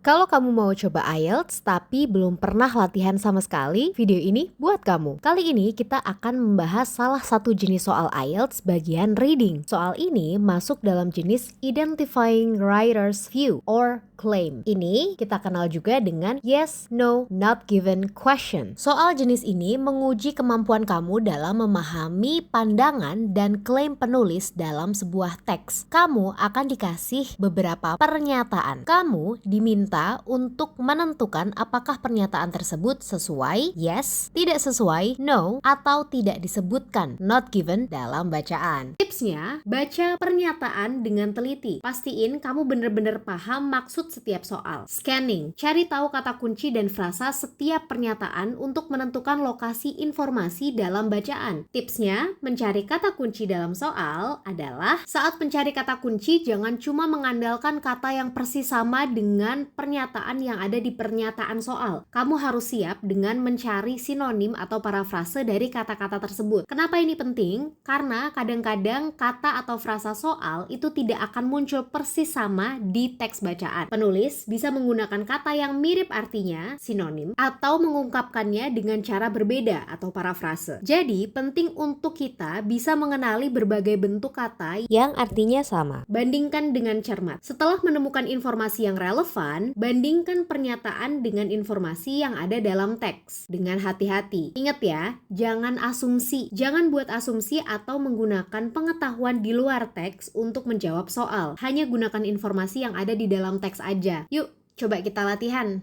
Kalau kamu mau coba IELTS tapi belum pernah latihan sama sekali, video ini buat kamu. Kali ini kita akan membahas salah satu jenis soal IELTS bagian reading. Soal ini masuk dalam jenis Identifying Writer's View or claim. Ini kita kenal juga dengan yes, no, not given question. Soal jenis ini menguji kemampuan kamu dalam memahami pandangan dan klaim penulis dalam sebuah teks. Kamu akan dikasih beberapa pernyataan. Kamu diminta untuk menentukan apakah pernyataan tersebut sesuai, yes, tidak sesuai, no, atau tidak disebutkan, not given dalam bacaan. Tipsnya, baca pernyataan dengan teliti. Pastiin kamu benar-benar paham maksud setiap soal. Scanning, cari tahu kata kunci dan frasa setiap pernyataan untuk menentukan lokasi informasi dalam bacaan. Tipsnya, mencari kata kunci dalam soal adalah saat mencari kata kunci jangan cuma mengandalkan kata yang persis sama dengan pernyataan yang ada di pernyataan soal. Kamu harus siap dengan mencari sinonim atau parafrase dari kata-kata tersebut. Kenapa ini penting? Karena kadang-kadang kata atau frasa soal itu tidak akan muncul persis sama di teks bacaan. Penulis bisa menggunakan kata yang mirip artinya, sinonim, atau mengungkapkannya dengan cara berbeda atau parafrase. Jadi, penting untuk kita bisa mengenali berbagai bentuk kata yang artinya sama. Bandingkan dengan cermat. Setelah menemukan informasi yang relevan, bandingkan pernyataan dengan informasi yang ada dalam teks dengan hati-hati. Ingat ya, jangan asumsi. Jangan buat asumsi atau menggunakan pengetahuan di luar teks untuk menjawab soal. Hanya gunakan informasi yang ada di dalam teks aja. Yuk, coba kita latihan.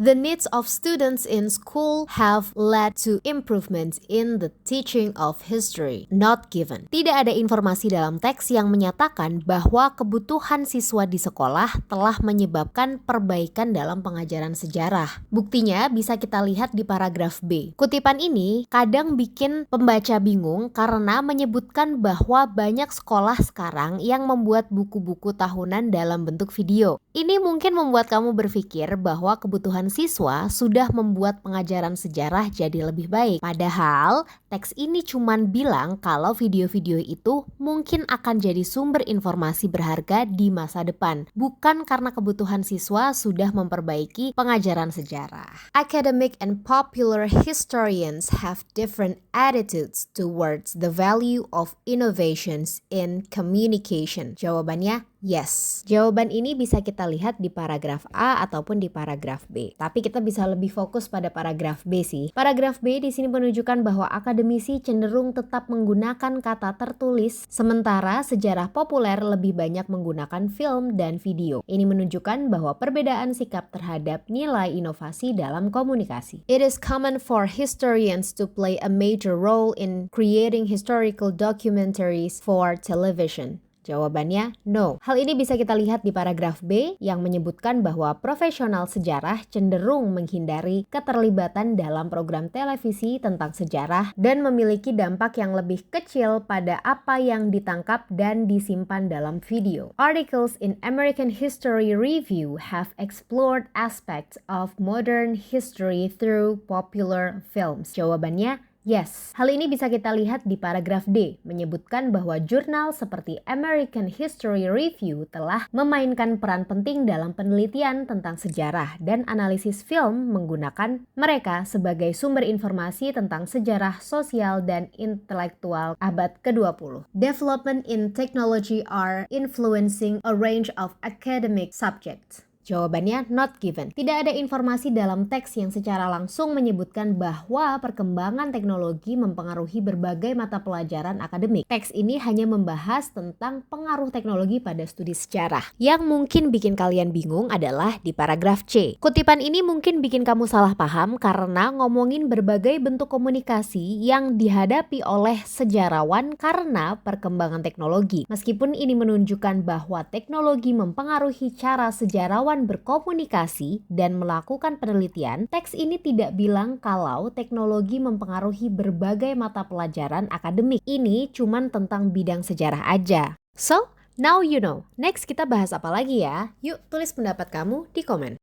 The needs of students in school have led to improvements in the teaching of history, not given. Tidak ada informasi dalam teks yang menyatakan bahwa kebutuhan siswa di sekolah telah menyebabkan perbaikan dalam pengajaran sejarah. Buktinya bisa kita lihat di paragraf B. Kutipan ini kadang bikin pembaca bingung karena menyebutkan bahwa banyak sekolah sekarang yang membuat buku-buku tahunan dalam bentuk video. Ini mungkin membuat kamu berpikir bahwa kebutuhan siswa sudah membuat pengajaran sejarah jadi lebih baik. Padahal, teks ini cuman bilang kalau video-video itu mungkin akan jadi sumber informasi berharga di masa depan, bukan karena kebutuhan siswa sudah memperbaiki pengajaran sejarah. Academic and popular historians have different attitudes towards the value of innovations in communication. Jawabannya Yes, jawaban ini bisa kita lihat di paragraf A ataupun di paragraf B. Tapi kita bisa lebih fokus pada paragraf B sih. Paragraf B di sini menunjukkan bahwa akademisi cenderung tetap menggunakan kata tertulis, sementara sejarah populer lebih banyak menggunakan film dan video. Ini menunjukkan bahwa perbedaan sikap terhadap nilai inovasi dalam komunikasi. It is common for historians to play a major role in creating historical documentaries for television. Jawabannya no. Hal ini bisa kita lihat di paragraf B yang menyebutkan bahwa profesional sejarah cenderung menghindari keterlibatan dalam program televisi tentang sejarah dan memiliki dampak yang lebih kecil pada apa yang ditangkap dan disimpan dalam video. Articles in American History Review have explored aspects of modern history through popular films. Jawabannya yes. Hal ini bisa kita lihat di paragraf D, menyebutkan bahwa jurnal seperti American History Review telah memainkan peran penting dalam penelitian tentang sejarah dan analisis film menggunakan mereka sebagai sumber informasi tentang sejarah sosial dan intelektual abad ke-20. Development in technology are influencing a range of academic subjects. Jawabannya not given. Tidak ada informasi dalam teks yang secara langsung menyebutkan bahwa perkembangan teknologi mempengaruhi berbagai mata pelajaran akademik. Teks ini hanya membahas tentang pengaruh teknologi pada studi sejarah. Yang mungkin bikin kalian bingung adalah di paragraf C. Kutipan ini mungkin bikin kamu salah paham karena ngomongin berbagai bentuk komunikasi yang dihadapi oleh sejarawan karena perkembangan teknologi. Meskipun ini menunjukkan bahwa teknologi mempengaruhi cara sejarawan berkomunikasi dan melakukan penelitian, teks ini tidak bilang kalau teknologi mempengaruhi berbagai mata pelajaran akademik. Ini cuman tentang bidang sejarah aja. So, now you know. Next kita bahas apa lagi ya? Yuk tulis pendapat kamu di komen.